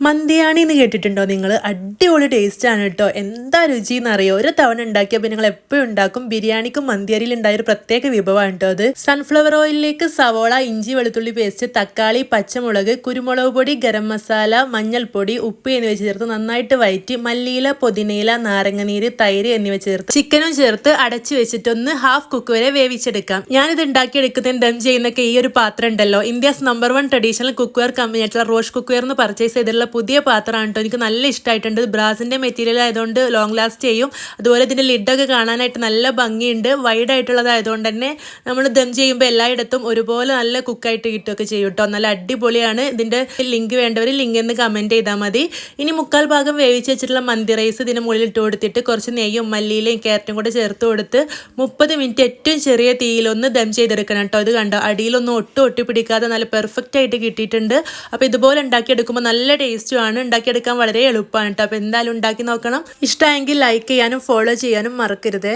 മന്തിയാണി എന്ന് കേട്ടിട്ടുണ്ടോ നിങ്ങൾ? അടിപൊളി ടേസ്റ്റ് ആണ് കേട്ടോ. എന്താ രുചി എന്നറിയോ? ഒരു തവണ ഉണ്ടാക്കിയപ്പോൾ നിങ്ങൾ എപ്പോഴും ഉണ്ടാക്കും. ബിരിയാണിക്കും മന്തിയരിയിൽ ഉണ്ടായ ഒരു പ്രത്യേക വിഭവമാണ് കേട്ടോ അത്. സൺഫ്ലവർ ഓയിലിലേക്ക് സവോള, ഇഞ്ചി, വെളുത്തുള്ളി പേസ്റ്റ്, തക്കാളി, പച്ചമുളക്, കുരുമുളക് പൊടി, ഗരം മസാല, മഞ്ഞൾപ്പൊടി, ഉപ്പ് എന്നിവ ചേർത്ത് നന്നായിട്ട് വഴറ്റി മല്ലിയില, പുതിനയില, നാരങ്ങനീര്, തൈര് എന്നിവ ചേർത്ത് ചിക്കനും ചേർത്ത് അടച്ചു വെച്ചിട്ടൊന്ന് ഹാഫ് കുക്ക് വരെ വേവിച്ചെടുക്കാം. ഞാനിത് ഉണ്ടാക്കിയെടുക്കുന്നതിന് ദം ചെയ്യുന്നൊക്കെ ഈ ഒരു പാത്രം ഉണ്ടല്ലോ, ഇന്ത്യസ് നമ്പർ 1 ട്രഡീഷണൽ കുക്ക്വെയർ കമ്പനിയായിട്ടുള്ള റോഷ് കുക്ക്വെയർ എന്ന് പർച്ചേസ് ചെയ്തിട്ടുള്ള പുതിയ പാത്രമാണ് കേട്ടോ. എനിക്ക് നല്ല ഇഷ്ടമായിട്ടുണ്ട്. ബ്രാസിന്റെ മെറ്റീരിയൽ ആയതുകൊണ്ട് ലോങ് ലാസ്റ്റ് ചെയ്യും. അതുപോലെ ഇതിന്റെ ലിഡൊക്കെ കാണാനായിട്ട് നല്ല ഭംഗിയുണ്ട്. വൈഡ് ആയിട്ടുള്ളതായതുകൊണ്ട് തന്നെ നമ്മൾ ദം ചെയ്യുമ്പോൾ എല്ലായിടത്തും ഒരുപോലെ നല്ല കുക്കായിട്ട് കിട്ടുകയൊക്കെ ചെയ്യും കേട്ടോ. നല്ല അടിപൊളിയാണ്. ഇതിന്റെ ലിങ്ക് വേണ്ടവർ ലിങ്ക് എന്ന് കമന്റ് ചെയ്താൽ മതി. ഇനി 1/4 ഭാഗം വേവിച്ച് വെച്ചിട്ടുള്ള മന്തി റൈസ് ഇതിന് മുകളിൽ ഇട്ട് കൊടുത്തിട്ട് കുറച്ച് നെയ്യും മല്ലിയിലയും ക്യാരറ്റും കൂടെ ചേർത്ത് കൊടുത്ത് 30 മിനിറ്റ് ഏറ്റവും ചെറിയ തീയിലൊന്ന് ദം ചെയ്തെടുക്കണം കേട്ടോ. ഇത് കണ്ടോ, അടിയിലൊന്നും ഒട്ടി പിടിക്കാതെ നല്ല പെർഫെക്റ്റ് ആയിട്ട് കിട്ടിയിട്ടുണ്ട്. അപ്പോൾ ഇതുപോലെ ഉണ്ടാക്കിയെടുക്കുമ്പോൾ നല്ല ടേസ്റ്റുമാണ്. ഉണ്ടാക്കിയെടുക്കാൻ വളരെ എളുപ്പമാണ് കേട്ടോ. അപ്പോൾ എന്തായാലും ഉണ്ടാക്കി നോക്കണം. ഇഷ്ടമായെങ്കിൽ ലൈക്ക് ചെയ്യാനും ഫോളോ ചെയ്യാനും മറക്കരുത്.